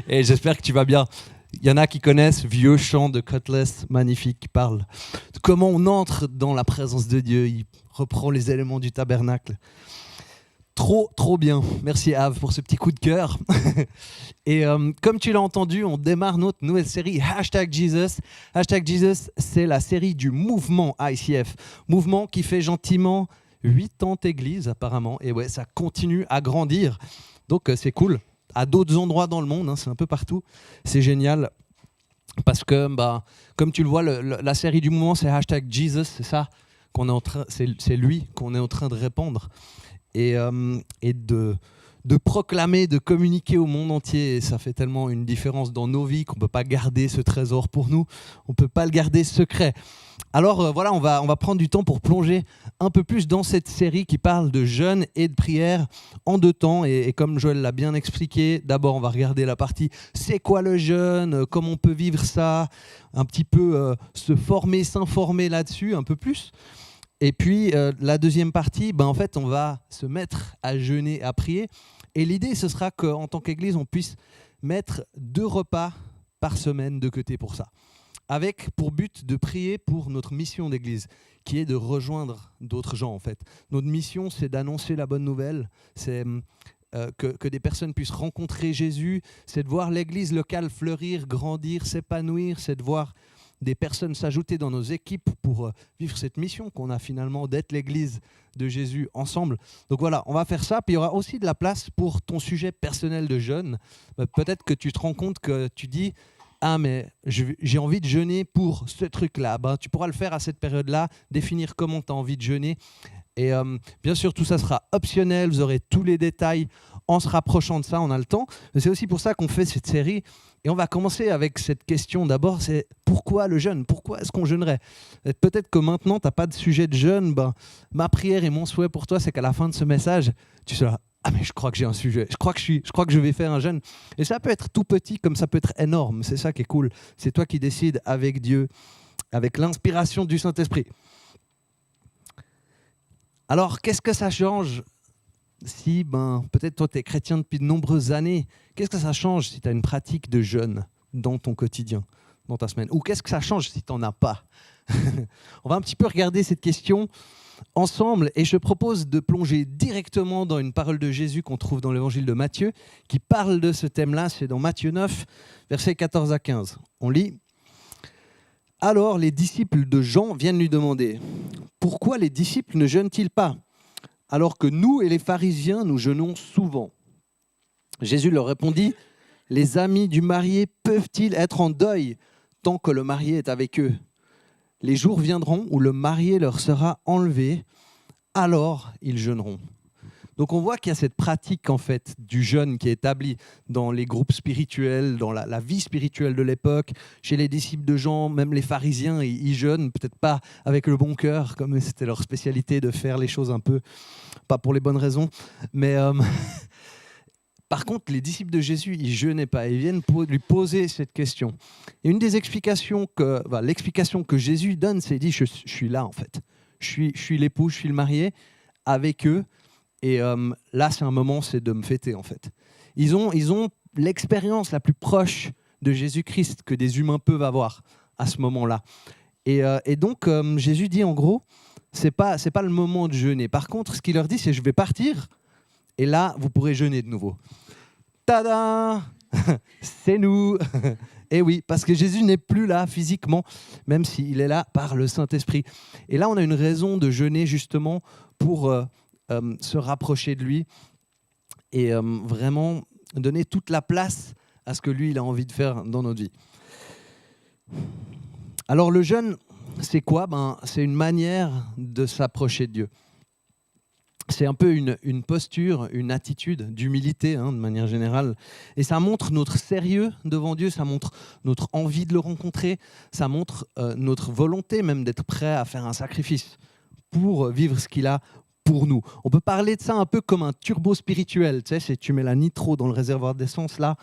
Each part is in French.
Et j'espère que tu vas bien. Il y en a qui connaissent Vieux chant de Cutlass, magnifique, qui parle de comment on entre dans la présence de Dieu. Il reprend les éléments du tabernacle. Trop, trop bien. Merci Ave pour ce petit coup de cœur. Et comme tu l'as entendu, on démarre notre nouvelle série Hashtag Jesus. Hashtag Jesus, c'est la série du mouvement ICF. Mouvement qui fait gentiment 80 églises apparemment. Et ouais, ça continue à grandir. Donc c'est cool. À d'autres endroits dans le monde, hein, c'est un peu partout. C'est génial. Parce que, comme tu le vois, la série du mouvement, c'est Hashtag Jesus. C'est ça qu'on est en train, c'est lui qu'on est en train de répandre. Et de proclamer, de communiquer au monde entier. Et ça fait tellement une différence dans nos vies qu'on ne peut pas garder ce trésor pour nous. On ne peut pas le garder secret. Alors voilà, on va prendre du temps pour plonger un peu plus dans cette série qui parle de jeûne et de prière en 2 temps. Et comme Joël l'a bien expliqué, d'abord on va regarder la partie « c'est quoi le jeûne ? Comment on peut vivre ça ?» Un petit peu se former, s'informer là-dessus un peu plus. Et puis, la deuxième partie, en fait, on va se mettre à jeûner, à prier. Et l'idée, ce sera qu'en tant qu'Église, on puisse mettre 2 repas par semaine de côté pour ça. Avec pour but de prier pour notre mission d'Église, qui est de rejoindre d'autres gens, en fait. Notre mission, c'est d'annoncer la bonne nouvelle, c'est que des personnes puissent rencontrer Jésus, c'est de voir l'Église locale fleurir, grandir, s'épanouir, c'est de voir des personnes s'ajouter dans nos équipes pour vivre cette mission qu'on a finalement d'être l'Église de Jésus ensemble. Donc voilà, on va faire ça. Puis il y aura aussi de la place pour ton sujet personnel de jeûne. Peut-être que tu te rends compte que tu dis « Ah, mais j'ai envie de jeûner pour ce truc-là. » Tu pourras le faire à cette période-là, définir comment tu as envie de jeûner. Et bien sûr, tout ça sera optionnel. Vous aurez tous les détails en se rapprochant de ça, on a le temps. Mais c'est aussi pour ça qu'on fait cette série. Et on va commencer avec cette question d'abord, c'est pourquoi le jeûne ? Pourquoi est-ce qu'on jeûnerait ? Peut-être que maintenant, tu n'as pas de sujet de jeûne. Ma prière et mon souhait pour toi, c'est qu'à la fin de ce message, tu seras « Ah mais je crois que j'ai un sujet, je crois que je vais faire un jeûne. » Et ça peut être tout petit comme ça peut être énorme. C'est ça qui est cool. C'est toi qui décides avec Dieu, avec l'inspiration du Saint-Esprit. Alors, qu'est-ce que ça change si, peut-être toi, tu es chrétien depuis de nombreuses années, qu'est-ce que ça change si tu as une pratique de jeûne dans ton quotidien, dans ta semaine ? Ou qu'est-ce que ça change si tu n'en as pas ? On va un petit peu regarder cette question ensemble et je propose de plonger directement dans une parole de Jésus qu'on trouve dans l'évangile de Matthieu qui parle de ce thème-là, c'est dans Matthieu 9, versets 14 à 15. On lit « Alors les disciples de Jean viennent lui demander « Pourquoi les disciples ne jeûnent-ils pas ? Alors que nous et les pharisiens, nous jeûnons souvent. » Jésus leur répondit, « Les amis du marié peuvent-ils être en deuil tant que le marié est avec eux ? Les jours viendront où le marié leur sera enlevé, alors ils jeûneront. » Donc on voit qu'il y a cette pratique en fait du jeûne qui est établie dans les groupes spirituels, dans la vie spirituelle de l'époque. Chez les disciples de Jean, même les pharisiens, ils jeûnent, peut-être pas avec le bon cœur, comme c'était leur spécialité de faire les choses un peu, pas pour les bonnes raisons. Mais par contre, les disciples de Jésus, ils jeûnaient pas. Ils viennent lui poser cette question. Et une des explications l'explication que Jésus donne, c'est dit, je suis là en fait. Je suis l'époux, je suis le marié avec eux. Et là, c'est un moment, c'est de me fêter, en fait. Ils ont l'expérience la plus proche de Jésus-Christ que des humains peuvent avoir à ce moment-là. Et donc, Jésus dit, en gros, c'est pas le moment de jeûner. Par contre, ce qu'il leur dit, c'est « je vais partir, et là, vous pourrez jeûner de nouveau. » Tada ! C'est nous. Et oui, parce que Jésus n'est plus là physiquement, même s'il est là par le Saint-Esprit. Et là, on a une raison de jeûner, justement, pour se rapprocher de lui et vraiment donner toute la place à ce que lui, il a envie de faire dans notre vie. Alors le jeûne, c'est quoi ? C'est une manière de s'approcher de Dieu. C'est un peu une posture, une attitude d'humilité, de manière générale. Et ça montre notre sérieux devant Dieu, ça montre notre envie de le rencontrer, ça montre notre volonté même d'être prêt à faire un sacrifice pour vivre ce qu'il a pour nous. On peut parler de ça un peu comme un turbo spirituel. Tu sais, si tu mets la nitro dans le réservoir d'essence, là,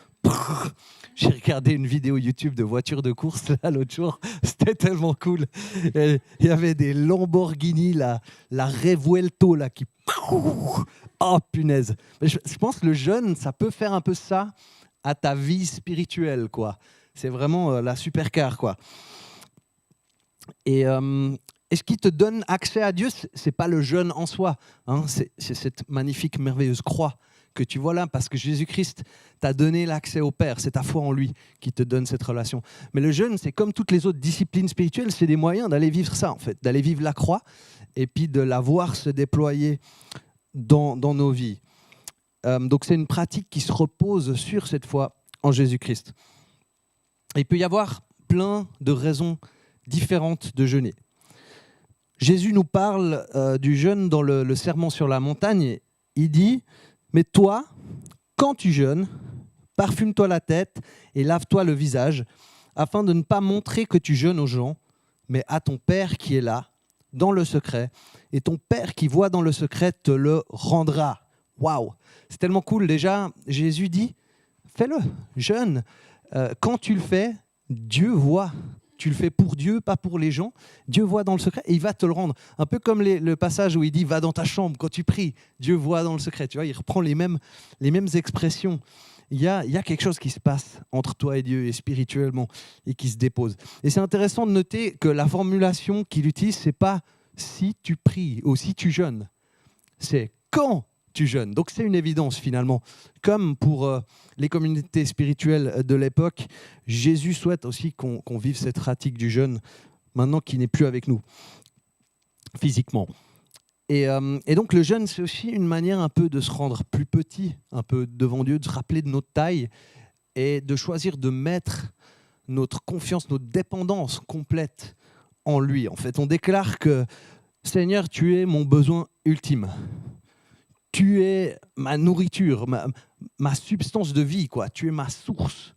j'ai regardé une vidéo YouTube de voitures de course là l'autre jour. C'était tellement cool. Il y avait des Lamborghini, la Revuelto, là, qui... Oh, punaise. Je pense que le jeûne, ça peut faire un peu ça à ta vie spirituelle, quoi. C'est vraiment la supercar, quoi. Et ce qui te donne accès à Dieu, c'est pas le jeûne en soi, hein, c'est cette magnifique, merveilleuse croix que tu vois là, parce que Jésus-Christ t'a donné l'accès au Père. C'est ta foi en lui qui te donne cette relation. Mais le jeûne, c'est comme toutes les autres disciplines spirituelles, c'est des moyens d'aller vivre ça, en fait, d'aller vivre la croix et puis de la voir se déployer dans nos vies. Donc c'est une pratique qui se repose sur cette foi en Jésus-Christ. Il peut y avoir plein de raisons différentes de jeûner. Jésus nous parle du jeûne dans le Sermon sur la montagne. Il dit « Mais toi, quand tu jeûnes, parfume-toi la tête et lave-toi le visage, afin de ne pas montrer que tu jeûnes aux gens, mais à ton Père qui est là, dans le secret, et ton Père qui voit dans le secret te le rendra. » Waouh, c'est tellement cool. Déjà, Jésus dit « Fais-le, jeûne. Quand tu le fais, Dieu voit. » Tu le fais pour Dieu, pas pour les gens. Dieu voit dans le secret et il va te le rendre. Un peu comme le passage où il dit « Va dans ta chambre quand tu pries. Dieu voit dans le secret. » Tu vois, il reprend les mêmes expressions. Il y a quelque chose qui se passe entre toi et Dieu et spirituellement et qui se dépose. Et c'est intéressant de noter que la formulation qu'il utilise, ce n'est pas « si tu pries » ou « si tu jeûnes ». C'est « quand » tu jeûnes. Donc c'est une évidence finalement. Comme pour les communautés spirituelles de l'époque, Jésus souhaite aussi qu'on vive cette pratique du jeûne maintenant qu'il n'est plus avec nous physiquement. Et donc le jeûne, c'est aussi une manière un peu de se rendre plus petit, un peu devant Dieu, de se rappeler de notre taille et de choisir de mettre notre confiance, notre dépendance complète en lui. En fait, on déclare que Seigneur, tu es mon besoin ultime. Tu es ma nourriture, ma substance de vie, quoi. Tu es ma source.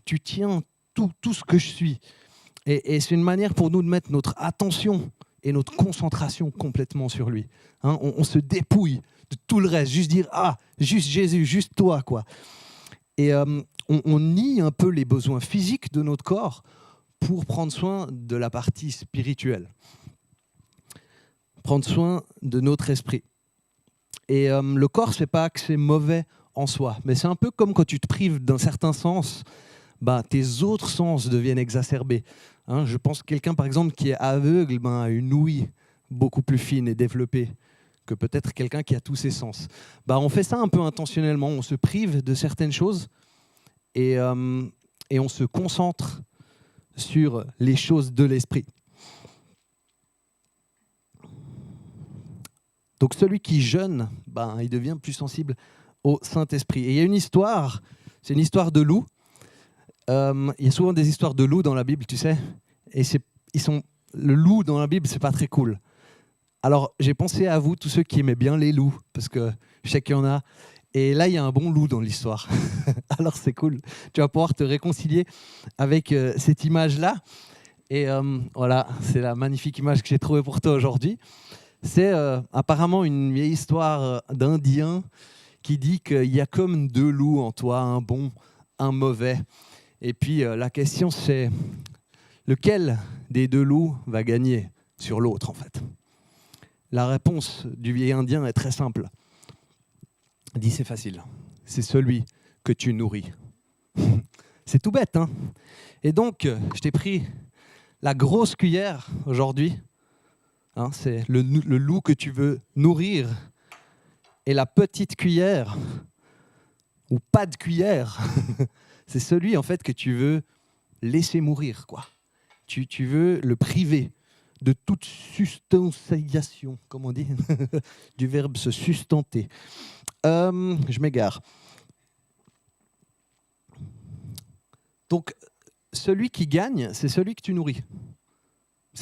Tu tiens tout ce que je suis. Et c'est une manière pour nous de mettre notre attention et notre concentration complètement sur lui. Hein, on se dépouille de tout le reste, juste dire « Ah, juste Jésus, juste toi », quoi. Et on nie un peu les besoins physiques de notre corps pour prendre soin de la partie spirituelle. Prendre soin de notre esprit. Et le corps, c'est pas que c'est mauvais en soi, mais c'est un peu comme quand tu te prives d'un certain sens, tes autres sens deviennent exacerbés. Hein, je pense que quelqu'un, par exemple, qui est aveugle, a une ouïe beaucoup plus fine et développée que peut-être quelqu'un qui a tous ses sens. On fait ça un peu intentionnellement, on se prive de certaines choses et on se concentre sur les choses de l'esprit. Donc celui qui jeûne, il devient plus sensible au Saint-Esprit. Et il y a une histoire, c'est une histoire de loup. Il y a souvent des histoires de loups dans la Bible, tu sais. Et le loup dans la Bible, c'est pas très cool. Alors j'ai pensé à vous, tous ceux qui aimaient bien les loups, parce que je sais qu'il y en a. Et là, il y a un bon loup dans l'histoire. Alors c'est cool. Tu vas pouvoir te réconcilier avec cette image-là. Et voilà, c'est la magnifique image que j'ai trouvée pour toi aujourd'hui. C'est apparemment une vieille histoire d'Indien qui dit qu'il y a comme deux loups en toi, un bon, un mauvais. Et puis la question c'est lequel des deux loups va gagner sur l'autre en fait. La réponse du vieil Indien est très simple. Il dit c'est facile, c'est celui que tu nourris. C'est tout bête, hein. Et donc je t'ai pris la grosse cuillère aujourd'hui. Hein, c'est le loup que tu veux nourrir et la petite cuillère, ou pas de cuillère, c'est celui en fait que tu veux laisser mourir, quoi. Tu veux le priver de toute substantiation, comme on dit, du verbe se sustenter. Je m'égare. Donc, celui qui gagne, c'est celui que tu nourris.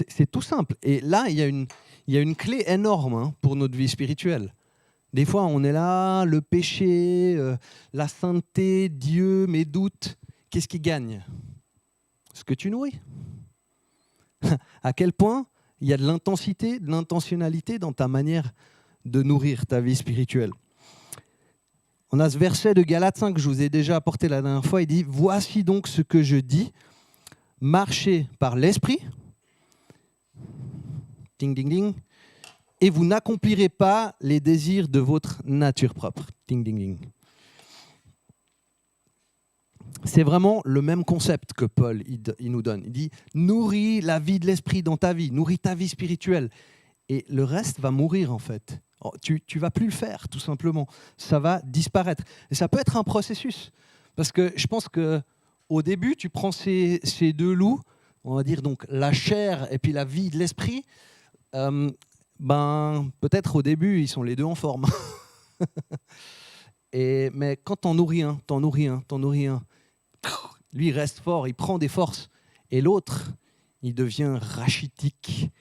C'est tout simple. Et là, il y a une clé énorme pour notre vie spirituelle. Des fois, on est là, le péché, la sainteté, Dieu, mes doutes. Qu'est-ce qui gagne ? Ce que tu nourris. À quel point il y a de l'intensité, de l'intentionnalité dans ta manière de nourrir ta vie spirituelle. On a ce verset de Galates 5 que je vous ai déjà apporté la dernière fois. Il dit « Voici donc ce que je dis, marchez par l'esprit. » Ding, ding, ding. Et vous n'accomplirez pas les désirs de votre nature propre. Ding, ding, ding. c'est vraiment le même concept que Paul il nous donne. Il dit « Nourris la vie de l'esprit dans ta vie, nourris ta vie spirituelle. » Et le reste va mourir en fait. Tu ne vas plus le faire, tout simplement. Ça va disparaître. Et ça peut être un processus. Parce que je pense qu'au début, tu prends ces deux loups, on va dire donc la chair et puis la vie de l'esprit, peut-être au début, ils sont les deux en forme. Mais quand t'en nourris un, lui, il reste fort, il prend des forces. Et l'autre, il devient rachitique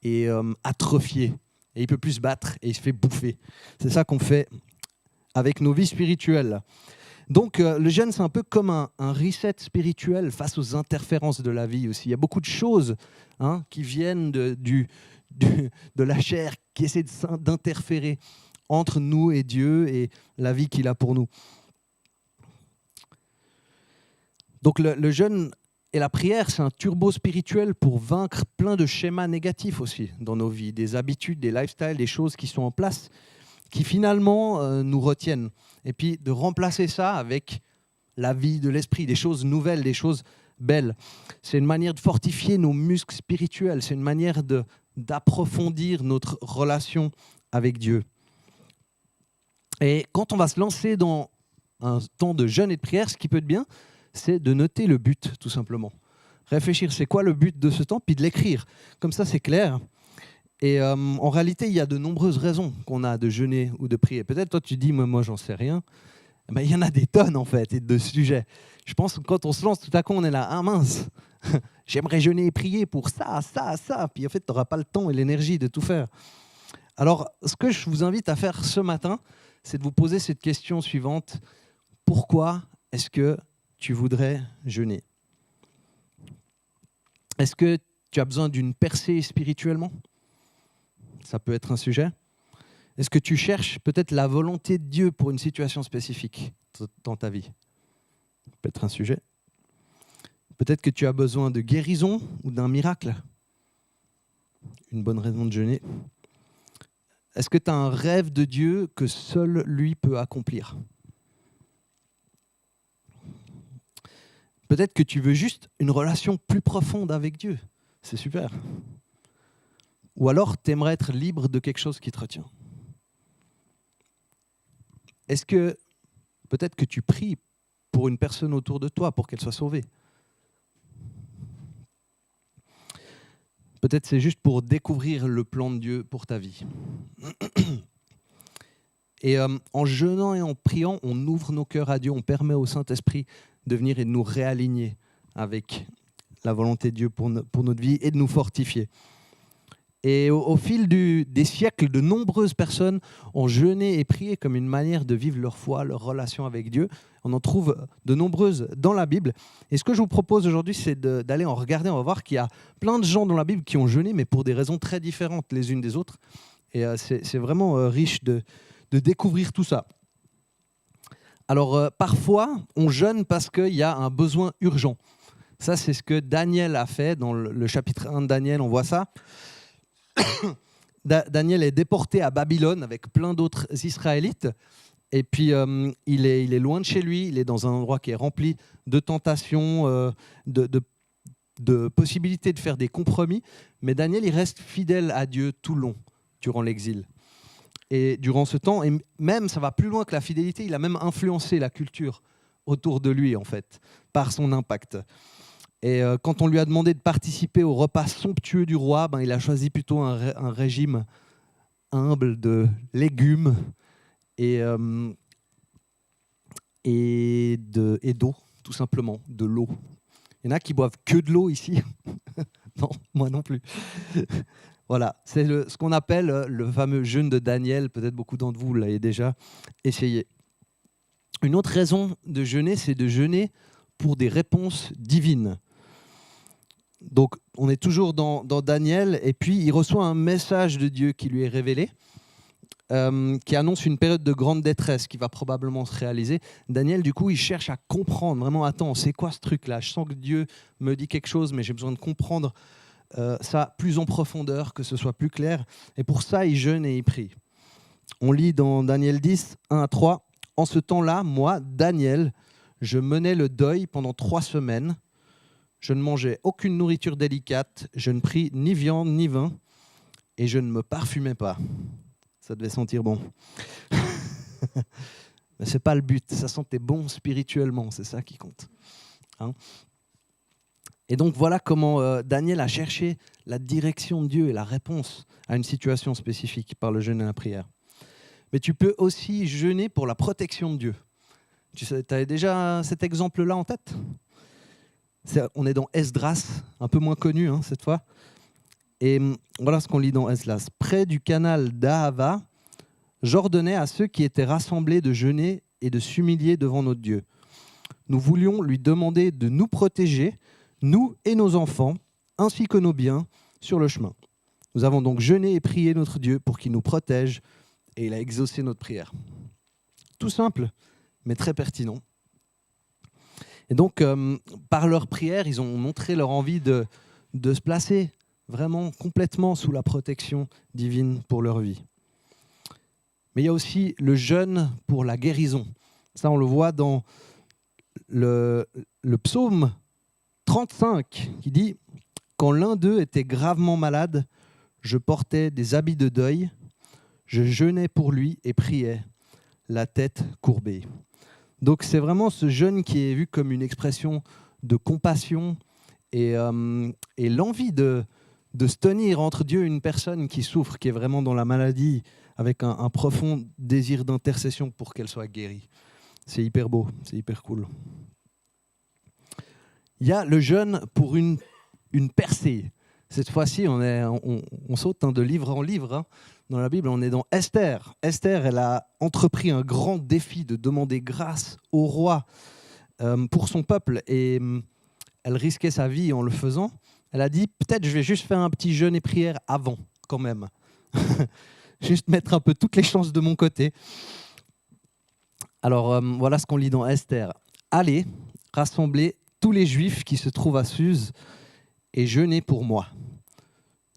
et atrophié. Et il ne peut plus se battre et il se fait bouffer. C'est ça qu'on fait avec nos vies spirituelles. Donc le jeûne, c'est un peu comme un reset spirituel face aux interférences de la vie aussi. Il y a beaucoup de choses qui viennent de la chair, qui essaient d'interférer entre nous et Dieu et la vie qu'il a pour nous. Donc le jeûne et la prière, c'est un turbo spirituel pour vaincre plein de schémas négatifs aussi dans nos vies, des habitudes, des lifestyles, des choses qui sont en place, qui finalement nous retiennent. Et puis de remplacer ça avec la vie de l'esprit, des choses nouvelles, des choses belles. C'est une manière de fortifier nos muscles spirituels, c'est une manière d'approfondir notre relation avec Dieu. Et quand on va se lancer dans un temps de jeûne et de prière, ce qui peut être bien, c'est de noter le but, tout simplement. Réfléchir, c'est quoi le but de ce temps, puis de l'écrire. Comme ça, c'est clair. Et en réalité, il y a de nombreuses raisons qu'on a de jeûner ou de prier. Peut-être toi, tu dis, moi, j'en sais rien. Ben, il y en a des tonnes, en fait, de sujets. Je pense que quand on se lance, tout à coup, on est là, ah mince, j'aimerais jeûner et prier pour ça. Puis en fait, tu n'auras pas le temps et l'énergie de tout faire. Alors, ce que je vous invite à faire ce matin, c'est de vous poser cette question suivante. Pourquoi est-ce que tu voudrais jeûner? Est-ce que tu as besoin d'une percée spirituellement? Ça peut être un sujet. Est-ce que tu cherches peut-être la volonté de Dieu pour une situation spécifique dans ta vie? Ça peut être un sujet. Peut-être que tu as besoin de guérison ou d'un miracle. Une bonne raison de jeûner. Est-ce que tu as un rêve de Dieu que seul lui peut accomplir? Peut-être que tu veux juste une relation plus profonde avec Dieu. C'est super. Ou alors, tu aimerais être libre de quelque chose qui te retient. Est-ce que peut-être que tu pries pour une personne autour de toi pour qu'elle soit sauvée? Peut-être c'est juste pour découvrir le plan de Dieu pour ta vie. Et en jeûnant et en priant, on ouvre nos cœurs à Dieu, on permet au Saint-Esprit de venir et de nous réaligner avec la volonté de Dieu pour notre vie et de nous fortifier. Et au fil des siècles, de nombreuses personnes ont jeûné et prié comme une manière de vivre leur foi, leur relation avec Dieu. On en trouve de nombreuses dans la Bible. Et ce que je vous propose aujourd'hui, c'est d'aller en regarder. On va voir qu'il y a plein de gens dans la Bible qui ont jeûné, mais pour des raisons très différentes les unes des autres. Et c'est vraiment riche de découvrir tout ça. Alors, parfois, on jeûne parce qu'il y a un besoin urgent. Ça, c'est ce que Daniel a fait. Dans le chapitre 1 de Daniel, on voit ça. Daniel est déporté à Babylone avec plein d'autres Israélites. Et puis, il est loin de chez lui. Il est dans un endroit qui est rempli de tentations, de possibilités de faire des compromis. Mais Daniel, il reste fidèle à Dieu tout le long, durant l'exil. Et durant ce temps, et même ça va plus loin que la fidélité, il a même influencé la culture autour de lui, en fait, par son impact. Et quand on lui a demandé de participer au repas somptueux du roi, il a choisi plutôt un régime humble de légumes et d'eau, tout simplement, de l'eau. Il y en a qui boivent que de l'eau ici. Non, moi non plus. Voilà, c'est ce qu'on appelle le fameux jeûne de Daniel. Peut-être beaucoup d'entre vous l'avez déjà essayé. Une autre raison de jeûner, c'est de jeûner pour des réponses divines. Donc, on est toujours dans Daniel, et puis il reçoit un message de Dieu qui lui est révélé, qui annonce une période de grande détresse qui va probablement se réaliser. Daniel, du coup, il cherche à comprendre, vraiment, attends, c'est quoi ce truc-là? Je sens que Dieu me dit quelque chose, mais j'ai besoin de comprendre ça plus en profondeur, que ce soit plus clair. Et pour ça, il jeûne et il prie. On lit dans Daniel 10, 1 à 3, « En ce temps-là, moi, Daniel, Je menais le deuil pendant 3 semaines. Je ne mangeais aucune nourriture délicate. Je ne pris ni viande ni vin. Et je ne me parfumais pas. Ça devait sentir bon. Mais ce n'est pas le but. Ça sentait bon spirituellement. C'est ça qui compte. Hein? Et donc voilà comment Daniel a cherché la direction de Dieu et la réponse à une situation spécifique par le jeûne et la prière. Mais tu peux aussi jeûner pour la protection de Dieu. Tu avais déjà cet exemple-là en tête ? On est dans Esdras, un peu moins connu cette fois. Et voilà ce qu'on lit dans Esdras. Près du canal d'Ahava, j'ordonnais à ceux qui étaient rassemblés de jeûner et de s'humilier devant notre Dieu. Nous voulions lui demander de nous protéger, nous et nos enfants, ainsi que nos biens, sur le chemin. Nous avons donc jeûné et prié notre Dieu pour qu'il nous protège, et il a exaucé notre prière. Tout simple, mais très pertinent. Et donc, par leur prière, ils ont montré leur envie de se placer vraiment complètement sous la protection divine pour leur vie. Mais il y a aussi le jeûne pour la guérison. Ça, on le voit dans le psaume 35, qui dit « Quand l'un d'eux était gravement malade, je portais des habits de deuil, je jeûnais pour lui et priais, la tête courbée. » Donc c'est vraiment ce jeûne qui est vu comme une expression de compassion et l'envie de se tenir entre Dieu et une personne qui souffre, qui est vraiment dans la maladie, avec un profond désir d'intercession pour qu'elle soit guérie. C'est hyper beau, c'est hyper cool. Il y a le jeûne pour une percée. Cette fois-ci, on saute de livre en livre. Dans la Bible, on est dans Esther. Esther, elle a entrepris un grand défi de demander grâce au roi pour son peuple. Et elle risquait sa vie en le faisant. Elle a dit, peut-être je vais juste faire un petit jeûne et prière avant, quand même. Juste mettre un peu toutes les chances de mon côté. Alors, voilà ce qu'on lit dans Esther. Allez, rassemblez tous les Juifs qui se trouvent à Suse et jeûnez pour moi.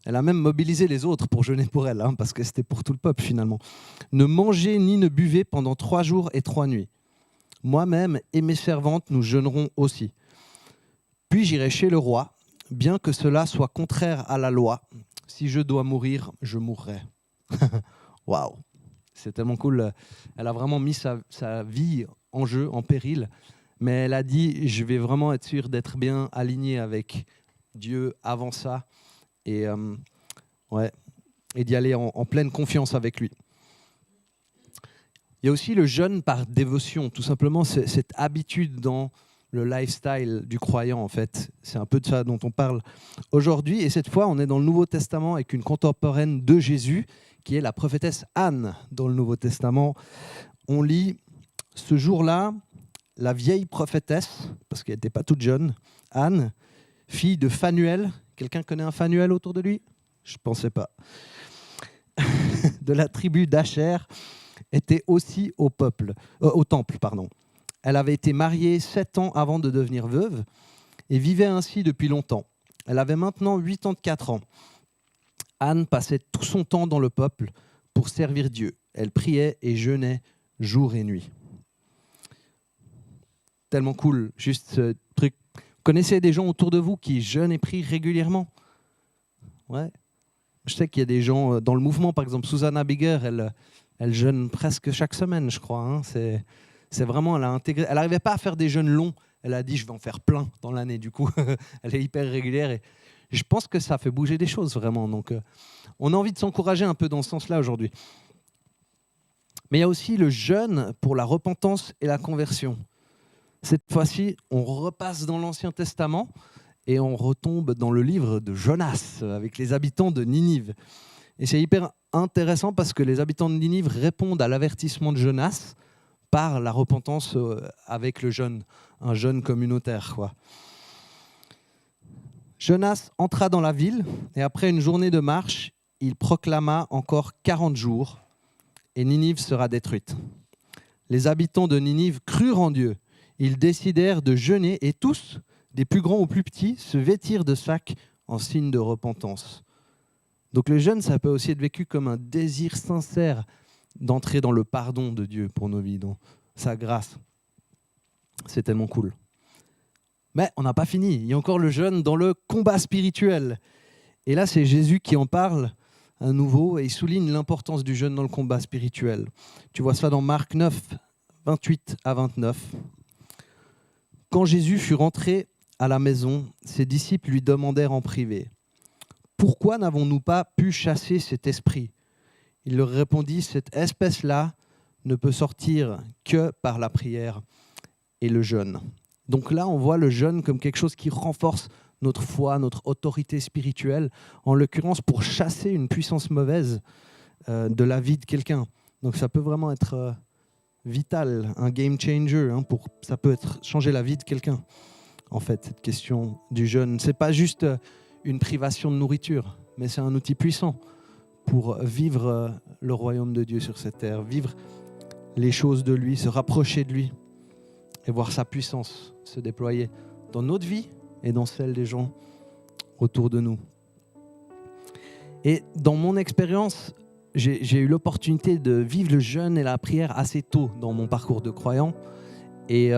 Elle a même mobilisé les autres pour jeûner pour elle, parce que c'était pour tout le peuple finalement. Ne mangez ni ne buvez pendant 3 jours et 3 nuits. Moi-même et mes servantes, nous jeûnerons aussi. Puis j'irai chez le roi, bien que cela soit contraire à la loi. Si je dois mourir, je mourrai. Waouh, c'est tellement cool. Elle a vraiment mis sa vie en jeu, en péril. Mais elle a dit, je vais vraiment être sûr d'être bien aligné avec Dieu avant ça. Et d'y aller en pleine confiance avec lui. Il y a aussi le jeûne par dévotion, tout simplement cette habitude dans le lifestyle du croyant en fait. C'est un peu de ça dont on parle aujourd'hui. Et cette fois, on est dans le Nouveau Testament avec une contemporaine de Jésus, qui est la prophétesse Anne dans le Nouveau Testament. On lit, ce jour-là, la vieille prophétesse, parce qu'elle n'était pas toute jeune, Anne, fille de Phanuel. Quelqu'un connaît un Phanuel autour de lui ? Je ne pensais pas. De la tribu d'Acher, était aussi au temple. Elle avait été mariée 7 ans avant de devenir veuve et vivait ainsi depuis longtemps. Elle avait maintenant 84 ans. Anne passait tout son temps dans le peuple pour servir Dieu. Elle priait et jeûnait jour et nuit. Tellement cool, juste ce truc. Vous connaissez des gens autour de vous qui jeûnent et prient régulièrement ? Ouais. Je sais qu'il y a des gens dans le mouvement, par exemple, Susanna Bigger, elle jeûne presque chaque semaine, je crois. C'est vraiment, elle a intégré. Elle n'arrivait pas à faire des jeûnes longs. Elle a dit, je vais en faire plein dans l'année. Du coup, elle est hyper régulière. Et je pense que ça fait bouger des choses, vraiment. Donc, on a envie de s'encourager un peu dans ce sens-là aujourd'hui. Mais il y a aussi le jeûne pour la repentance et la conversion. Cette fois-ci, on repasse dans l'Ancien Testament et on retombe dans le livre de Jonas avec les habitants de Ninive. Et c'est hyper intéressant parce que les habitants de Ninive répondent à l'avertissement de Jonas par la repentance avec le jeûne, un jeûne communautaire, quoi. Jonas entra dans la ville et après une journée de marche, il proclama encore 40 jours et Ninive sera détruite. Les habitants de Ninive crurent en Dieu. Ils décidèrent de jeûner et tous, des plus grands aux plus petits, se vêtirent de sacs en signe de repentance. Donc le jeûne, ça peut aussi être vécu comme un désir sincère d'entrer dans le pardon de Dieu pour nos vies, dans sa grâce. C'est tellement cool. Mais on n'a pas fini. Il y a encore le jeûne dans le combat spirituel. Et là, c'est Jésus qui en parle à nouveau et il souligne l'importance du jeûne dans le combat spirituel. Tu vois ça dans Marc 9, 28 à 29. Quand Jésus fut rentré à la maison, ses disciples lui demandèrent en privé : « Pourquoi n'avons-nous pas pu chasser cet esprit ?» Il leur répondit : « Cette espèce-là ne peut sortir que par la prière et le jeûne. » Donc là, on voit le jeûne comme quelque chose qui renforce notre foi, notre autorité spirituelle, en l'occurrence pour chasser une puissance mauvaise de la vie de quelqu'un. Donc ça peut vraiment être vital, un game changer, ça peut changer la vie de quelqu'un. En fait, cette question du jeûne, c'est pas juste une privation de nourriture, mais c'est un outil puissant pour vivre le royaume de Dieu sur cette terre, vivre les choses de lui, se rapprocher de lui et voir sa puissance se déployer dans notre vie et dans celle des gens autour de nous. Et dans mon expérience, j'ai eu l'opportunité de vivre le jeûne et la prière assez tôt dans mon parcours de croyant. Et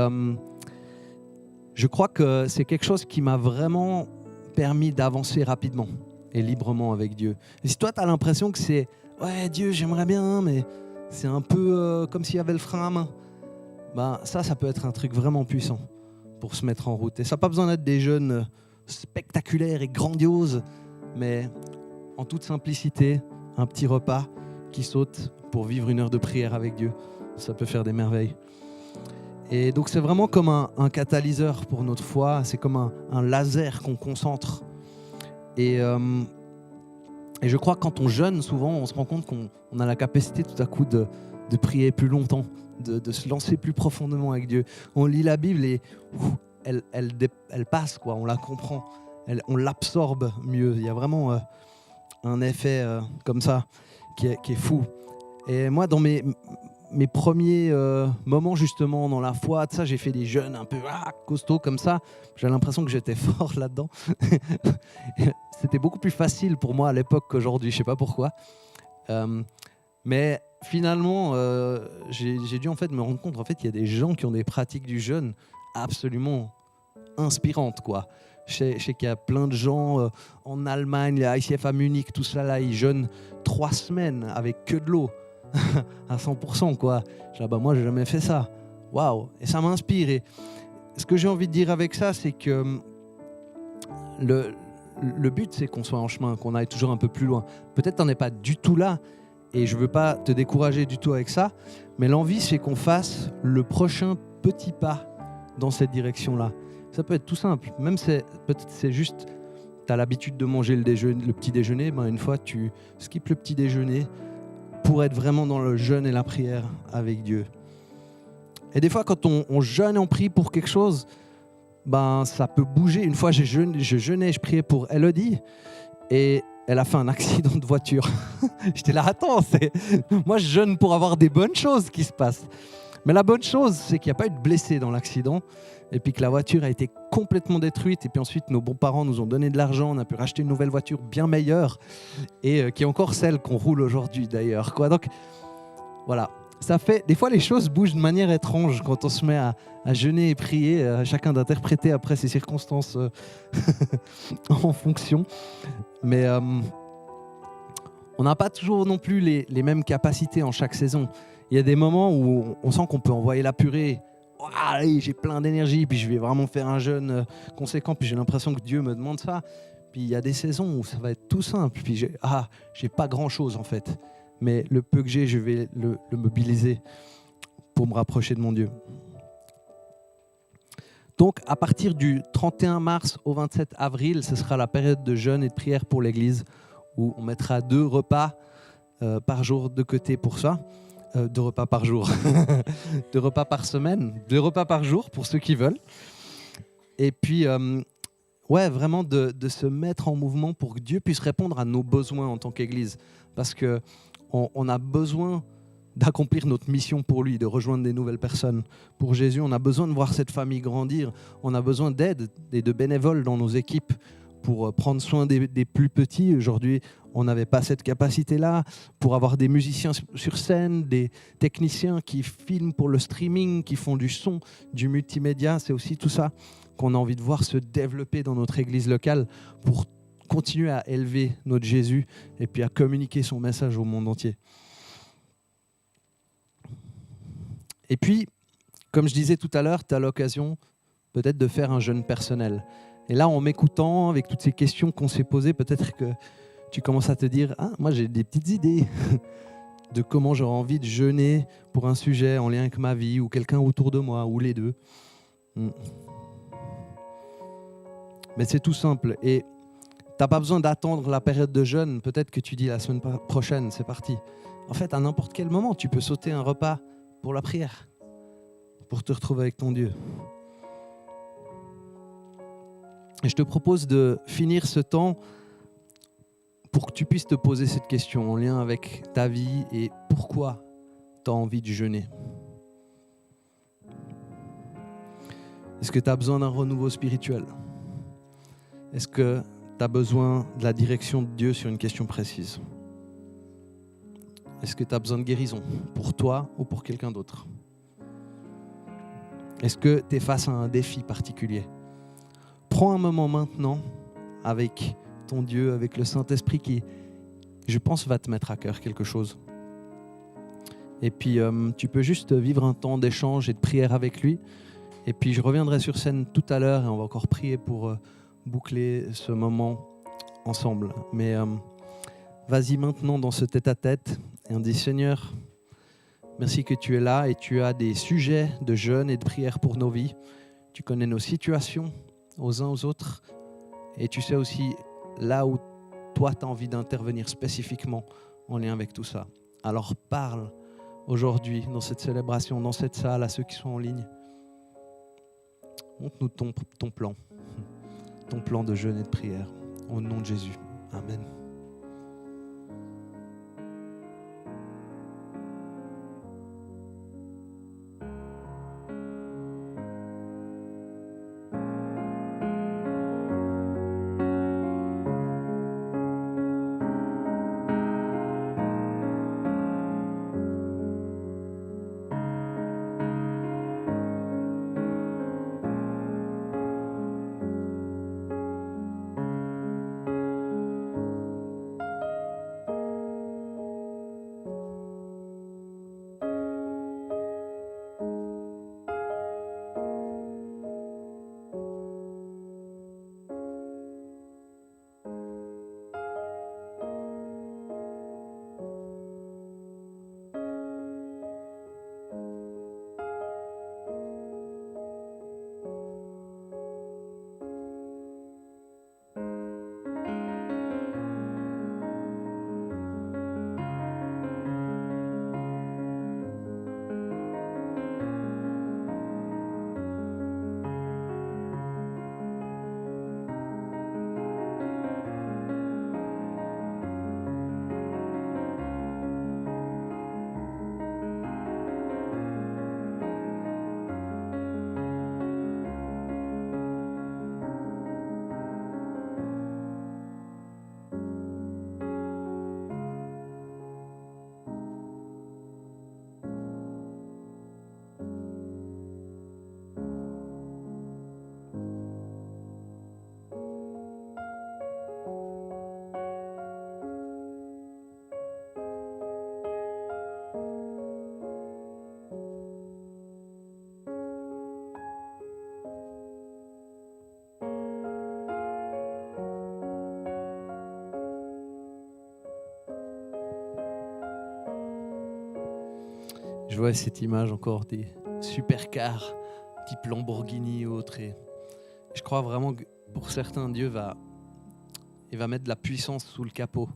je crois que c'est quelque chose qui m'a vraiment permis d'avancer rapidement et librement avec Dieu. Et si toi, tu as l'impression que c'est « Ouais, Dieu, j'aimerais bien, mais c'est un peu comme s'il y avait le frein à main », ben, ça peut être un truc vraiment puissant pour se mettre en route. Et ça n'a pas besoin d'être des jeûnes spectaculaires et grandioses, mais en toute simplicité, un petit repas qui saute pour vivre une heure de prière avec Dieu. Ça peut faire des merveilles. Et donc c'est vraiment comme un catalyseur pour notre foi, c'est comme un laser qu'on concentre. Et je crois que quand on jeûne, souvent, on se rend compte qu'on a la capacité tout à coup de prier plus longtemps, de se lancer plus profondément avec Dieu. On lit la Bible et elle passe, quoi. On la comprend, on l'absorbe mieux. Il y a vraiment un effet comme ça qui est fou. Et moi, dans mes premiers moments justement dans la foi, ça, j'ai fait des jeûnes un peu costauds comme ça. J'ai l'impression que j'étais fort là-dedans. C'était beaucoup plus facile pour moi à l'époque qu'aujourd'hui, je ne sais pas pourquoi. Mais finalement, j'ai dû en fait me rendre compte qu'il y a des gens qui ont des pratiques du jeûne absolument inspirantes, quoi. Je sais qu'il y a plein de gens en Allemagne, les ICF à Munich, tout ça là, ils jeûnent 3 semaines avec que de l'eau. À 100%, quoi. Moi, j'ai jamais fait ça. Waouh! Et ça m'inspire. Et ce que j'ai envie de dire avec ça, c'est que le but, c'est qu'on soit en chemin, qu'on aille toujours un peu plus loin. Peut-être t'en es pas du tout là, et je veux pas te décourager du tout avec ça, mais l'envie, c'est qu'on fasse le prochain petit pas dans cette direction-là. Ça peut être tout simple. Même peut-être c'est juste, tu as l'habitude de manger le petit déjeuner, une fois tu skippes le petit déjeuner pour être vraiment dans le jeûne et la prière avec Dieu. Et des fois, quand on jeûne et on prie pour quelque chose, ça peut bouger. Une fois, je jeûnais, je priais pour Elodie et elle a fait un accident de voiture. J'étais là, attends, moi je jeûne pour avoir des bonnes choses qui se passent. Mais la bonne chose, c'est qu'il n'y a pas eu de blessés dans l'accident et puis que la voiture a été complètement détruite. Et puis ensuite, nos bons parents nous ont donné de l'argent. On a pu racheter une nouvelle voiture bien meilleure et qui est encore celle qu'on roule aujourd'hui d'ailleurs, quoi. Donc voilà, ça fait des fois les choses bougent de manière étrange quand on se met à jeûner et prier, à chacun d'interpréter après ses circonstances en fonction. Mais on n'a pas toujours non plus les mêmes capacités en chaque saison. Il y a des moments où on sent qu'on peut envoyer la purée. Oh, allez, j'ai plein d'énergie, puis je vais vraiment faire un jeûne conséquent, puis j'ai l'impression que Dieu me demande ça. Puis il y a des saisons où ça va être tout simple, puis j'ai pas grand-chose en fait. Mais le peu que j'ai, je vais le mobiliser pour me rapprocher de mon Dieu. Donc à partir du 31 mars au 27 avril, ce sera la période de jeûne et de prière pour l'Église, où on mettra 2 repas par jour de côté pour ça. 2 repas par jour, 2 repas par semaine, 2 repas par jour pour ceux qui veulent. Et puis, vraiment de se mettre en mouvement pour que Dieu puisse répondre à nos besoins en tant qu'Église. Parce qu'on a besoin d'accomplir notre mission pour lui, de rejoindre des nouvelles personnes. Pour Jésus, on a besoin de voir cette famille grandir. On a besoin d'aide et de bénévoles dans nos équipes pour prendre soin des plus petits. Aujourd'hui, on n'avait pas cette capacité-là. Pour avoir des musiciens sur scène, des techniciens qui filment pour le streaming, qui font du son, du multimédia, c'est aussi tout ça qu'on a envie de voir se développer dans notre église locale pour continuer à élever notre Jésus et puis à communiquer son message au monde entier. Et puis, comme je disais tout à l'heure, tu as l'occasion peut-être de faire un jeûne personnel. Et là, en m'écoutant, avec toutes ces questions qu'on s'est posées, peut-être que tu commences à te dire « Ah, moi j'ai des petites idées de comment j'aurais envie de jeûner pour un sujet en lien avec ma vie ou quelqu'un autour de moi, ou les deux. » Mais c'est tout simple. Et tu n'as pas besoin d'attendre la période de jeûne. Peut-être que tu dis la semaine prochaine, c'est parti. En fait, à n'importe quel moment, tu peux sauter un repas pour la prière, pour te retrouver avec ton Dieu. Et je te propose de finir ce temps pour que tu puisses te poser cette question en lien avec ta vie et pourquoi tu as envie de jeûner. Est-ce que tu as besoin d'un renouveau spirituel ? Est-ce que tu as besoin de la direction de Dieu sur une question précise ? Est-ce que tu as besoin de guérison pour toi ou pour quelqu'un d'autre ? Est-ce que tu es face à un défi particulier ? Prends un moment maintenant avec ton Dieu, avec le Saint-Esprit qui, je pense, va te mettre à cœur quelque chose. Et puis, tu peux juste vivre un temps d'échange et de prière avec lui. Et puis, je reviendrai sur scène tout à l'heure et on va encore prier pour boucler ce moment ensemble. Mais vas-y maintenant dans ce tête-à-tête et on dit « Seigneur, merci que tu es là et tu as des sujets de jeûne et de prière pour nos vies. Tu connais nos situations aux uns aux autres et tu sais aussi là où toi tu as envie d'intervenir spécifiquement en lien avec tout ça. Alors parle aujourd'hui dans cette célébration, dans cette salle, à ceux qui sont en ligne. Montre-nous ton plan de jeûne et de prière. Au nom de Jésus. Amen. Je vois cette image encore des supercars type Lamborghini ou autre. Et je crois vraiment que pour certains, Dieu va mettre de la puissance sous le capot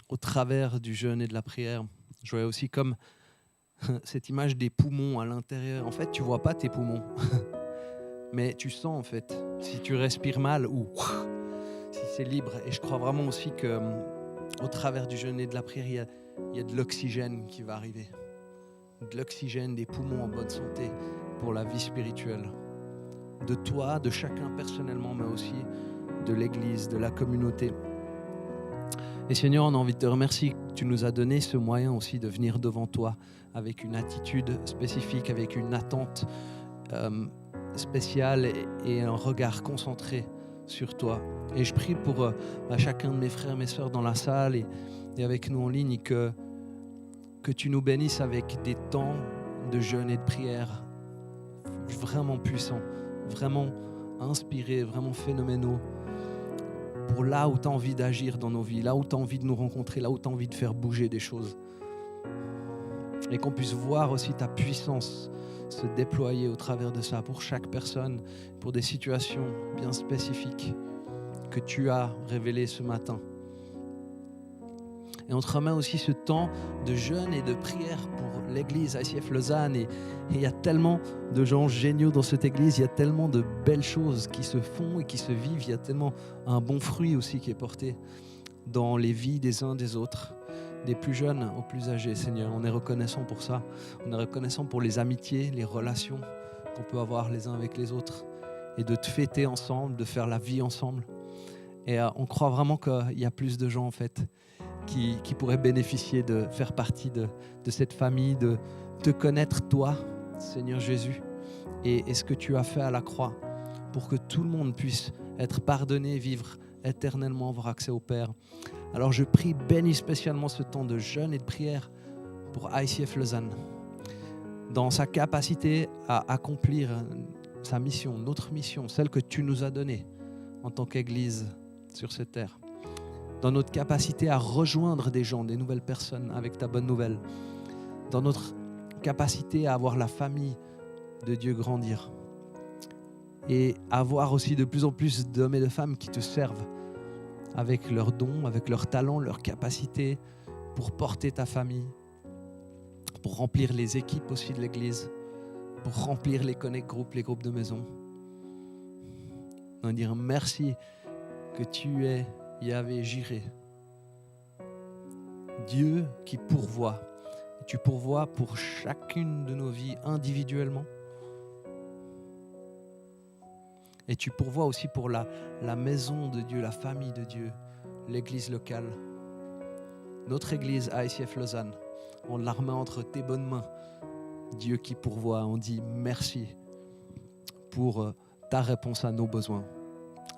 au travers du jeûne et de la prière. Je vois aussi comme cette image des poumons à l'intérieur. En fait, tu vois pas tes poumons, mais tu sens en fait si tu respires mal ou si c'est libre. Et je crois vraiment aussi que au travers du jeûne et de la prière, il y a de l'oxygène qui va arriver. De l'oxygène, des poumons en bonne santé pour la vie spirituelle. de toi, de chacun personnellement, mais aussi de l'Église, de la communauté. Et Seigneur, on a envie de te remercier que tu nous as donné ce moyen aussi de venir devant toi avec une attitude spécifique, avec une attente spéciale et un regard concentré sur toi. Et je prie pour chacun de mes frères et mes sœurs dans la salle et avec nous en ligne que tu nous bénisses avec des temps de jeûne et de prière vraiment puissants, vraiment inspirés, vraiment phénoménaux, pour là où tu as envie d'agir dans nos vies, là où tu as envie de nous rencontrer, là où tu as envie de faire bouger des choses. Et qu'on puisse voir aussi ta puissance se déployer au travers de ça pour chaque personne, pour des situations bien spécifiques que tu as révélées ce matin. Et on te remet aussi ce temps de jeûne et de prière pour l'église ICF Lausanne. Et il y a tellement de gens géniaux dans cette église, il y a tellement de belles choses qui se font et qui se vivent. Il y a tellement un bon fruit aussi qui est porté dans les vies des uns des autres, des plus jeunes aux plus âgés, Seigneur. On est reconnaissant pour ça. On est reconnaissant pour les amitiés, les relations qu'on peut avoir les uns avec les autres et de te fêter ensemble, de faire la vie ensemble. Et on croit vraiment qu'il y a plus de gens en fait qui pourraient bénéficier de faire partie de cette famille, de te connaître toi, Seigneur Jésus, et ce que tu as fait à la croix pour que tout le monde puisse être pardonné, vivre éternellement, avoir accès au Père. Alors je prie, bénis spécialement ce temps de jeûne et de prière pour ICF Lausanne, dans sa capacité à accomplir sa mission, notre mission, celle que tu nous as donnée en tant qu'Église sur cette terre, dans notre capacité à rejoindre des gens, des nouvelles personnes avec ta bonne nouvelle, dans notre capacité à avoir la famille de Dieu grandir et avoir aussi de plus en plus d'hommes et de femmes qui te servent avec leurs dons, avec leurs talents, leurs capacités pour porter ta famille, pour remplir les équipes aussi de l'Église, pour remplir les connect groups, les groupes de maison. On dire merci que tu es Yahvé Jireh, Dieu qui pourvoit. Tu pourvois pour chacune de nos vies individuellement. Et tu pourvois aussi pour la maison de Dieu, la famille de Dieu, l'église locale. Notre église ICF Lausanne, on la remet entre tes bonnes mains. Dieu qui pourvoit, on dit merci pour ta réponse à nos besoins.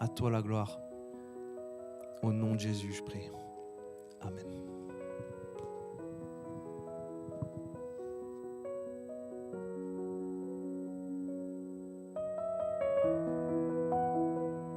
À toi la gloire. Au nom de Jésus, je prie. Amen.